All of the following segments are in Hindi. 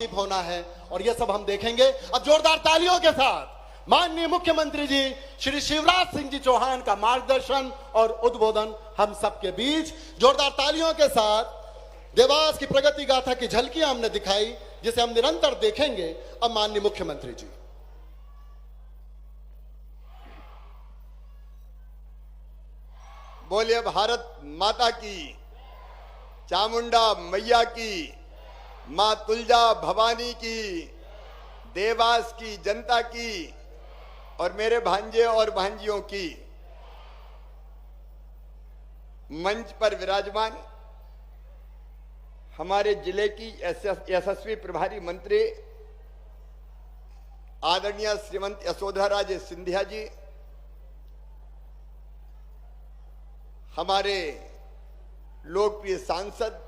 होना है और यह सब हम देखेंगे। अब जोरदार तालियों के साथ माननीय मुख्यमंत्री जी श्री शिवराज सिंह जी चौहान का मार्गदर्शन और उद्बोधन हम सबके बीच जोरदार तालियों के साथ देवास की प्रगति गाथा की झलकियां हमने दिखाई, जिसे हम निरंतर देखेंगे। अब माननीय मुख्यमंत्री जी। बोलिए भारत माता की, चामुंडा मैया की, मां तुलजा भवानी की, देवास की जनता की और मेरे भांजे और भांजियों की। मंच पर विराजमान हमारे जिले की यशस्वी प्रभारी मंत्री आदरणीय श्रीमती यशोधरा राजे सिंधिया जी, हमारे लोकप्रिय सांसद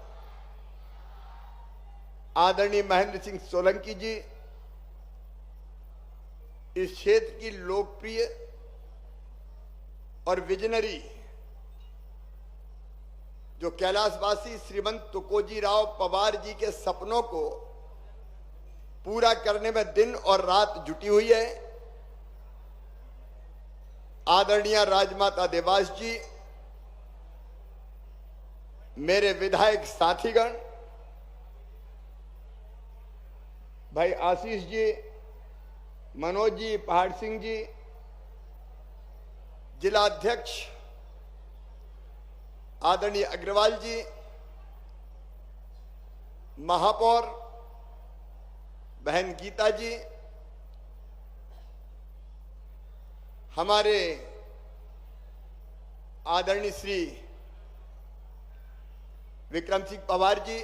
आदरणीय महेंद्र सिंह सोलंकी जी, इस क्षेत्र की लोकप्रिय और विजनरी जो कैलाशवासी श्रीमंत तुकोजी राव पवार जी के सपनों को पूरा करने में दिन और रात जुटी हुई है, आदरणीय राजमाता देवास जी, मेरे विधायक साथीगण, भाई आशीष जी, मनोज जी, पहाड़ सिंह जी, जिला अध्यक्ष आदरणीय अग्रवाल जी, महापौर बहन गीता जी, हमारे आदरणीय श्री विक्रम सिंह पवार जी,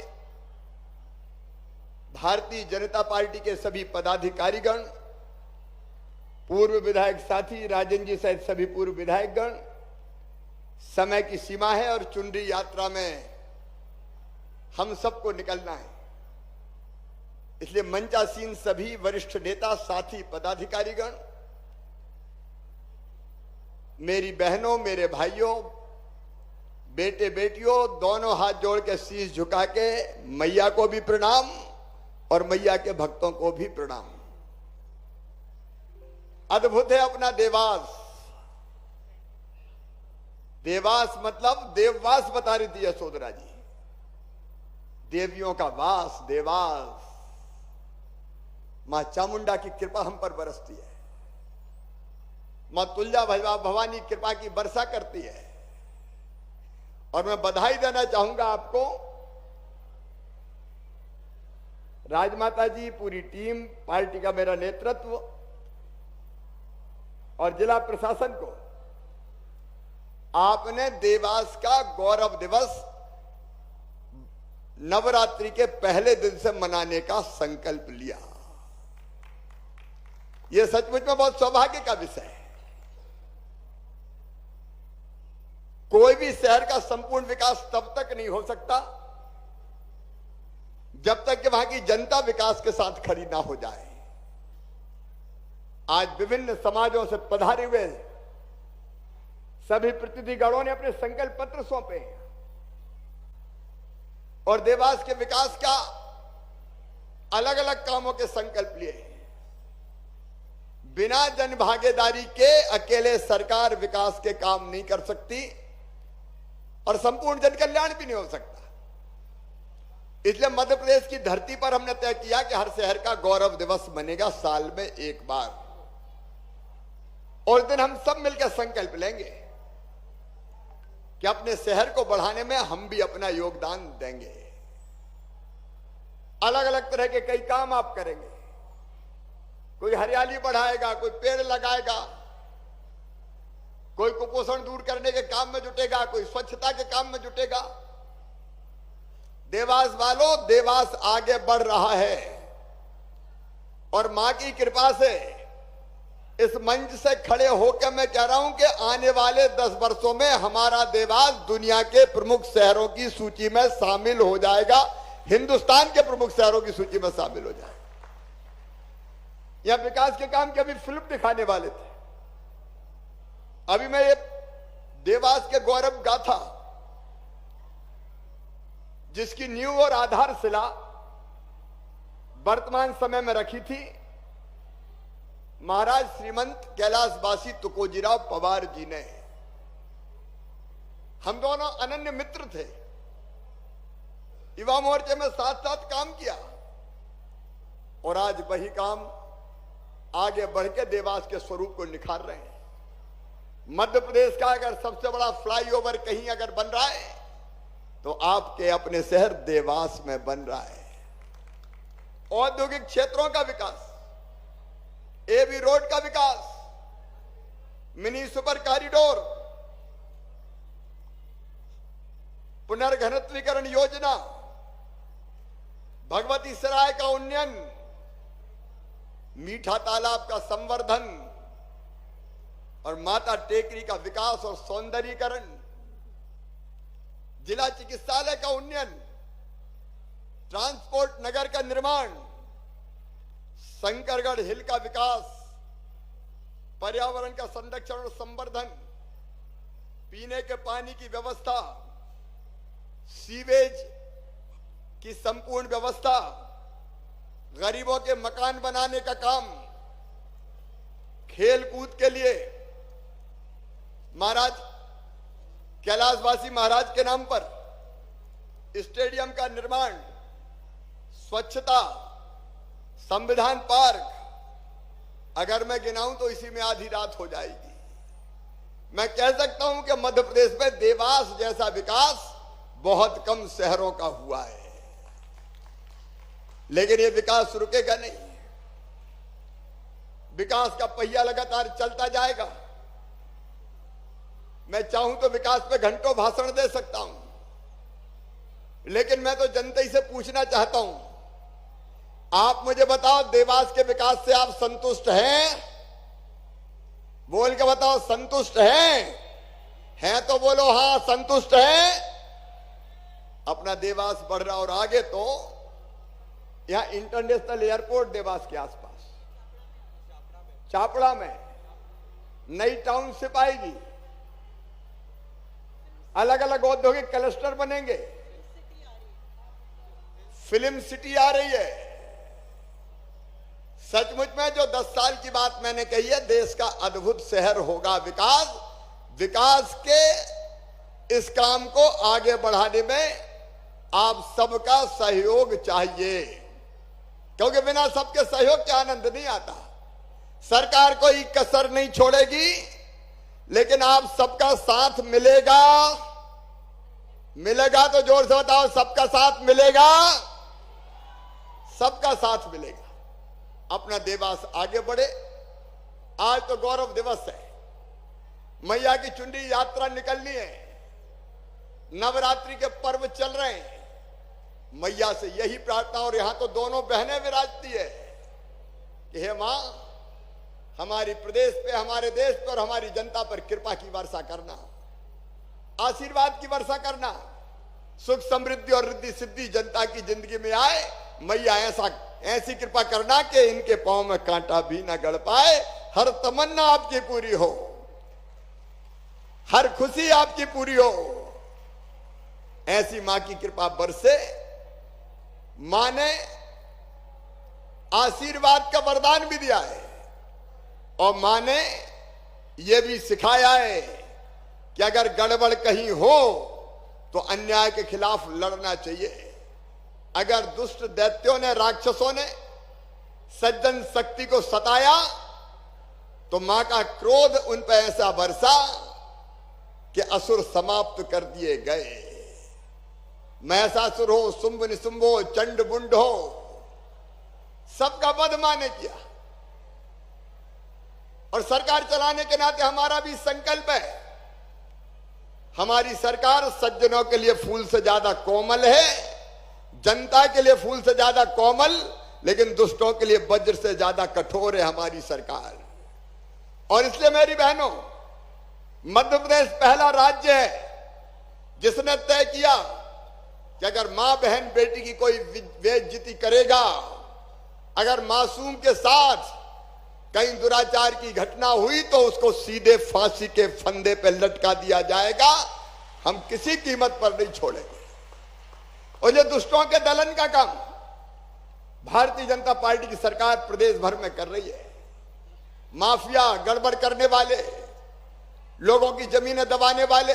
भारतीय जनता पार्टी के सभी पदाधिकारीगण, पूर्व विधायक साथी राजन जी सहित सभी पूर्व विधायकगण। समय की सीमा है और चुनरी यात्रा में हम सबको निकलना है, इसलिए मंचासीन सभी वरिष्ठ नेता, साथी, पदाधिकारीगण, मेरी बहनों, मेरे भाइयों, बेटे बेटियों, दोनों हाथ जोड़ के शीश झुका के मैया को भी प्रणाम और मैया के भक्तों को भी प्रणाम। अद्भुत है अपना देवास। देवास मतलब देववास बता रही थी यशोधरा जी, देवियों का वास देवास। मां चामुंडा की कृपा हम पर बरसती है, मां तुलजा भवानी कृपा की वर्षा करती है। और मैं बधाई देना चाहूंगा आपको, राजमाता जी, पूरी टीम, पार्टी का मेरा नेतृत्व और जिला प्रशासन को, आपने देवास का गौरव दिवस नवरात्रि के पहले दिन से मनाने का संकल्प लिया। यह सचमुच में बहुत सौभाग्य का विषय है। कोई भी शहर का संपूर्ण विकास तब तक नहीं हो सकता जब तक कि वहां की जनता विकास के साथ खड़ी ना हो जाए। आज विभिन्न समाजों से पधारे हुए सभी प्रतिनिधिगणों ने अपने संकल्प पत्र सौंपे और देवास के विकास का अलग अलग कामों के संकल्प लिए। बिना जन भागीदारी के अकेले सरकार विकास के काम नहीं कर सकती और संपूर्ण जन कल्याण भी नहीं हो सकता। इसलिए मध्य प्रदेश की धरती पर हमने तय किया कि हर शहर का गौरव दिवस बनेगा साल में एक बार, और उस दिन हम सब मिलकर संकल्प लेंगे कि अपने शहर को बढ़ाने में हम भी अपना योगदान देंगे। अलग अलग तरह के कई काम आप करेंगे। कोई हरियाली बढ़ाएगा, कोई पेड़ लगाएगा, कोई कुपोषण दूर करने के काम में जुटेगा, कोई स्वच्छता के काम में जुटेगा। देवास वालों, देवास आगे बढ़ रहा है और मां की कृपा से इस मंच से खड़े होकर मैं कह रहा हूं कि आने वाले 10 वर्षों में हमारा देवास दुनिया के प्रमुख शहरों की सूची में शामिल हो जाएगा, हिंदुस्तान के प्रमुख शहरों की सूची में शामिल हो जाएगा। यह विकास के काम की अभी फिल्म दिखाने वाले थे। अभी मैं ये देवास के गौरव गाथा जिसकी नींव और आधारशिला वर्तमान समय में रखी थी महाराज श्रीमंत कैलाशवासी तुकोजीराव पवार जी ने। हम दोनों अनन्य मित्र थे, युवा मोर्चे में साथ साथ काम किया और आज वही काम आगे बढ़ के देवास के स्वरूप को निखार रहे हैं। मध्य प्रदेश का अगर सबसे बड़ा फ्लाईओवर कहीं अगर बन रहा है तो आपके अपने शहर देवास में बन रहा है। औद्योगिक क्षेत्रों का विकास, एबी रोड का विकास, मिनी सुपर कॉरिडोर, पुनर्घनत्वीकरण योजना, भगवती सराय का उन्नयन, मीठा तालाब का संवर्धन और माता टेकरी का विकास और सौंदर्यीकरण, जिला चिकित्सालय का उन्नयन, ट्रांसपोर्ट नगर का निर्माण, शंकरगढ़ हिल का विकास, पर्यावरण का संरक्षण और संवर्धन, पीने के पानी की व्यवस्था, सीवेज की संपूर्ण व्यवस्था, गरीबों के मकान बनाने का काम, खेल कूद के लिए महाराज कैलाशवासी महाराज के नाम पर स्टेडियम का निर्माण, स्वच्छता, संविधान पार्क, अगर मैं गिनाऊं तो इसी में आधी रात हो जाएगी। मैं कह सकता हूं कि मध्य प्रदेश में देवास जैसा विकास बहुत कम शहरों का हुआ है, लेकिन यह विकास रुकेगा नहीं। विकास का पहिया लगातार चलता जाएगा। मैं चाहूं तो विकास पे घंटों भाषण दे सकता हूं, लेकिन मैं तो जनता ही से पूछना चाहता हूं, आप मुझे बताओ देवास के विकास से आप संतुष्ट हैं? बोल के बताओ, संतुष्ट हैं? हैं तो बोलो हां संतुष्ट हैं। अपना देवास बढ़ रहा और आगे तो यहां इंटरनेशनल एयरपोर्ट देवास के आसपास, चापड़ा में नई टाउनशिप आएगी, अलग अलग औद्योगिक क्लस्टर बनेंगे, फिल्म सिटी आ रही है। सचमुच में जो 10 साल की बात मैंने कही है, देश का अद्भुत शहर होगा विकास। विकास के इस काम को आगे बढ़ाने में आप सबका सहयोग चाहिए, क्योंकि बिना सबके सहयोग के आनंद नहीं आता। सरकार कोई कसर नहीं छोड़ेगी, लेकिन आप सबका साथ मिलेगा। मिलेगा तो जोर से बताओ, सबका साथ मिलेगा। सबका साथ मिलेगा। अपना देवास आगे बढ़े। आज तो गौरव दिवस है, मैया की चुंडी यात्रा निकलनी है, नवरात्रि के पर्व चल रहे हैं। मैया से यही प्रार्थना, और यहां तो दोनों बहनें विराजती है कि हे मां, हमारी प्रदेश पे, हमारे देश पर, हमारी जनता पर कृपा की वर्षा करना, आशीर्वाद की वर्षा करना, सुख समृद्धि और रिद्धि सिद्धि जनता की जिंदगी में आए। मैया ऐसी कृपा करना कि इनके पांव में कांटा भी न गड़ पाए। हर तमन्ना आपकी पूरी हो, हर खुशी आपकी पूरी हो, ऐसी मां की कृपा बरसे। मां ने आशीर्वाद का वरदान भी दिया है, और मां ने यह भी सिखाया है कि अगर गड़बड़ कहीं हो तो अन्याय के खिलाफ लड़ना चाहिए। अगर दुष्ट दैत्यों ने, राक्षसों ने सज्जन शक्ति को सताया तो मां का क्रोध उन पर ऐसा बरसा कि असुर समाप्त कर दिए गए। महिषासुर हो, शुंभ निशुंभ हो, चंड बुंड हो, सबका वध मां ने किया। और सरकार चलाने के नाते हमारा भी संकल्प है, हमारी सरकार सज्जनों के लिए फूल से ज्यादा कोमल है, जनता के लिए फूल से ज्यादा कोमल, लेकिन दुष्टों के लिए वज्र से ज्यादा कठोर है हमारी सरकार। और इसलिए मेरी बहनों, मध्य प्रदेश पहला राज्य है जिसने तय किया कि अगर मां बहन बेटी की कोई बेइज्जती करेगा, अगर मासूम के साथ कहीं दुराचार की घटना हुई तो उसको सीधे फांसी के फंदे पर लटका दिया जाएगा। हम किसी कीमत पर नहीं छोड़ेंगे। और ये दुष्टों के दलन का काम, भारतीय जनता पार्टी की सरकार प्रदेश भर में कर रही है। माफिया, गड़बड़ करने वाले, लोगों की जमीनें दबाने वाले,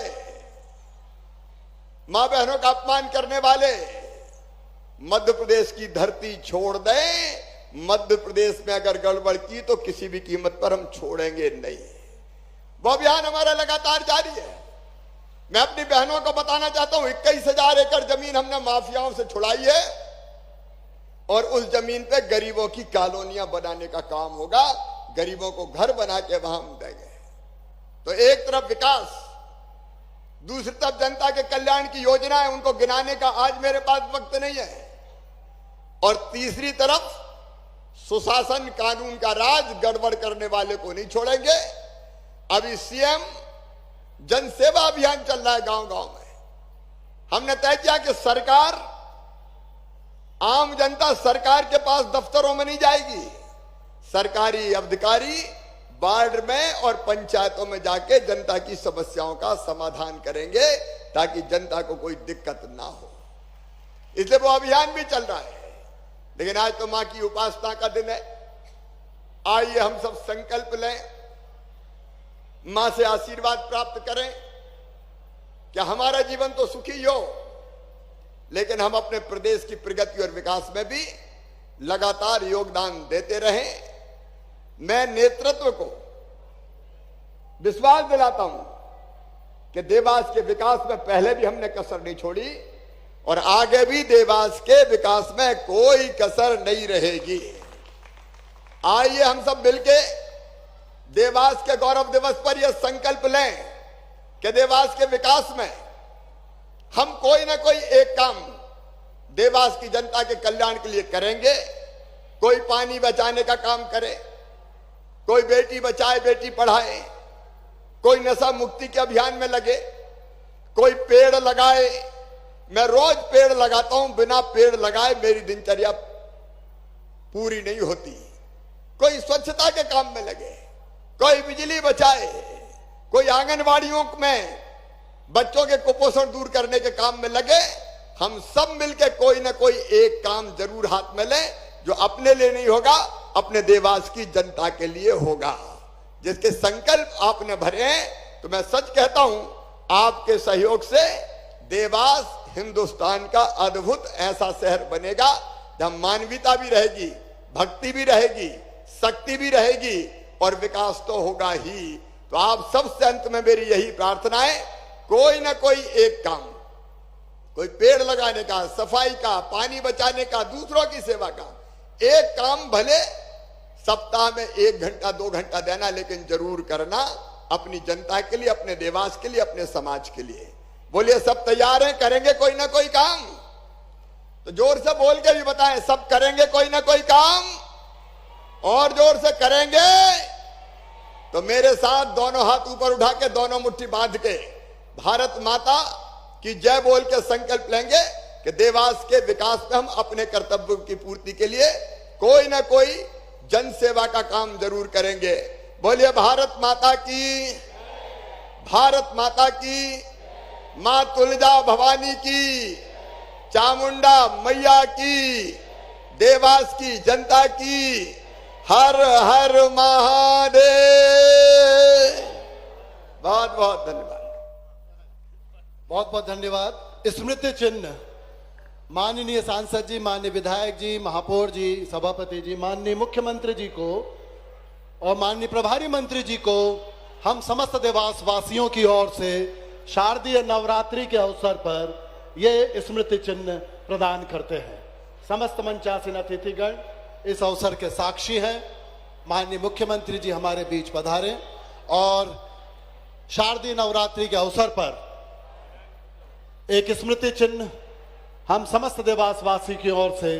मां बहनों का अपमान करने वाले मध्य प्रदेश की धरती छोड़ दें। मध्य प्रदेश में अगर गड़बड़ की तो किसी भी कीमत पर हम छोड़ेंगे नहीं। वो अभियान हमारा लगातार जारी है। मैं अपनी बहनों को बताना चाहता हूं, 21,000 एकड़ जमीन हमने माफियाओं से छुड़ाई है और उस जमीन पे गरीबों की कॉलोनियां बनाने का काम होगा। गरीबों को घर बना के वहां हम देंगे। तो एक तरफ विकास, दूसरी तरफ जनता के कल्याण की योजनाएं, उनको गिनाने का आज मेरे पास वक्त नहीं है। और तीसरी तरफ सुशासन, कानून का राज, गड़बड़ करने वाले को नहीं छोड़ेंगे। अभी सीएम जन सेवा अभियान चल रहा है गांव गांव में। हमने तय किया कि सरकार, आम जनता सरकार के पास दफ्तरों में नहीं जाएगी। सरकारी अधिकारी वार्ड में और पंचायतों में जाके जनता की समस्याओं का समाधान करेंगे ताकि जनता को कोई दिक्कत ना हो। इसलिए वो अभियान भी चल रहा है। लेकिन आज तो मां की उपासना का दिन है। आइए हम सब संकल्प लें, मां से आशीर्वाद प्राप्त करें कि हमारा जीवन तो सुखी हो, लेकिन हम अपने प्रदेश की प्रगति और विकास में भी लगातार योगदान देते रहें। मैं नेतृत्व को विश्वास दिलाता हूं कि देवास के विकास में पहले भी हमने कसर नहीं छोड़ी और आगे भी देवास के विकास में कोई कसर नहीं रहेगी। आइए हम सब मिलके देवास के गौरव दिवस पर यह संकल्प लें कि देवास के विकास में हम कोई ना कोई एक काम देवास की जनता के कल्याण के लिए करेंगे। कोई पानी बचाने का काम करे, कोई बेटी बचाए बेटी पढ़ाए, कोई नशा मुक्ति के अभियान में लगे, कोई पेड़ लगाए। मैं रोज पेड़ लगाता हूं, बिना पेड़ लगाए मेरी दिनचर्या पूरी नहीं होती। कोई स्वच्छता के काम में लगे, कोई बिजली बचाए, कोई आंगनवाड़ियों में बच्चों के कुपोषण दूर करने के काम में लगे। हम सब मिलकर कोई ना कोई एक काम जरूर हाथ में लें जो अपने लिए नहीं होगा, अपने देवास की जनता के लिए होगा। जिसके संकल्प आपने भरे हैं, तो मैं सच कहता हूं आपके सहयोग से देवास हिंदुस्तान का अद्भुत ऐसा शहर बनेगा जहां मानवीयता भी रहेगी, भक्ति भी रहेगी, शक्ति भी रहेगी और विकास तो होगा ही। तो आप सबसे अंत में मेरी यही प्रार्थना है, कोई ना कोई एक काम, कोई पेड़ लगाने का, सफाई का, पानी बचाने का, दूसरों की सेवा का एक काम, भले सप्ताह में 1 घंटा 2 घंटा देना, लेकिन जरूर करना अपनी जनता के लिए, अपने देवास के लिए, अपने समाज के लिए। बोलिए सब तैयार हैं? करेंगे कोई ना कोई काम? तो जोर से बोल के भी बताएं, सब करेंगे कोई ना कोई काम? और जोर से करेंगे तो मेरे साथ दोनों हाथ ऊपर उठा के, दोनों मुट्ठी बांध के भारत माता की जय बोल के संकल्प लेंगे कि देवास के विकास में हम अपने कर्तव्यों की पूर्ति के लिए कोई ना कोई जन सेवा का काम जरूर करेंगे। बोलिए भारत माता की, भारत माता की, मां तुलजा भवानी की, चामुंडा मैया की, देवास की जनता की हर हर महादेव। बहुत बहुत धन्यवाद। बहुत बहुत धन्यवाद। स्मृति चिन्ह माननीय सांसद जी, माननीय विधायक जी, महापौर जी, सभापति जी, माननीय मुख्यमंत्री जी को और माननीय प्रभारी मंत्री जी को हम समस्त देवास वासियों की ओर से शारदीय नवरात्रि के अवसर पर ये स्मृति चिन्ह प्रदान करते हैं। समस्त मंचासीन अतिथिगण इस अवसर के साक्षी हैं। माननीय मुख्यमंत्री जी हमारे बीच पधारे और शारदीय नवरात्रि के अवसर पर एक स्मृति चिन्ह हम समस्त देवास वासी की ओर से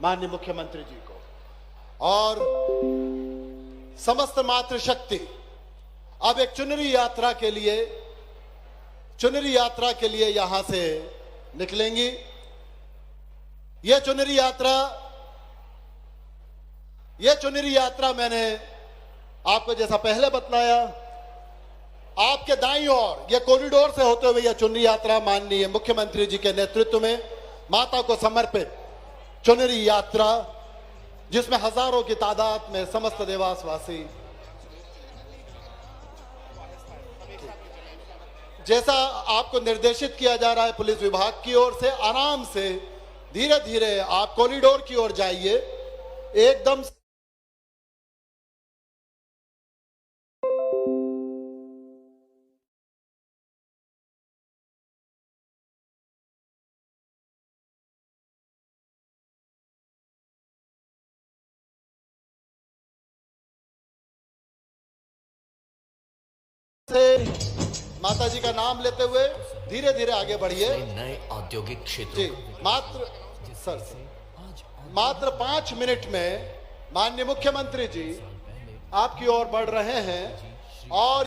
माननीय मुख्यमंत्री जी को और समस्त मातृशक्ति अब एक चुनरी यात्रा के लिए यहां से निकलेंगी। यह चुनरी यात्रा मैंने आपको जैसा पहले बतलाया, आपके दाईं ओर यह कॉरिडोर से होते हुए यह चुनरी यात्रा माननीय मुख्यमंत्री जी के नेतृत्व में माता को समर्पित चुनरी यात्रा जिसमें हजारों की तादाद में समस्त देवासवासी, जैसा आपको निर्देशित किया जा रहा है पुलिस विभाग की ओर से, आराम से धीरे धीरे आप कॉरिडोर की ओर जाइए। एकदम से माता जी का नाम लेते हुए धीरे धीरे आगे बढ़िए। नए औद्योगिक क्षेत्र जी, मात्र 5 मिनट में माननीय मुख्यमंत्री जी आपकी ओर बढ़ रहे हैं और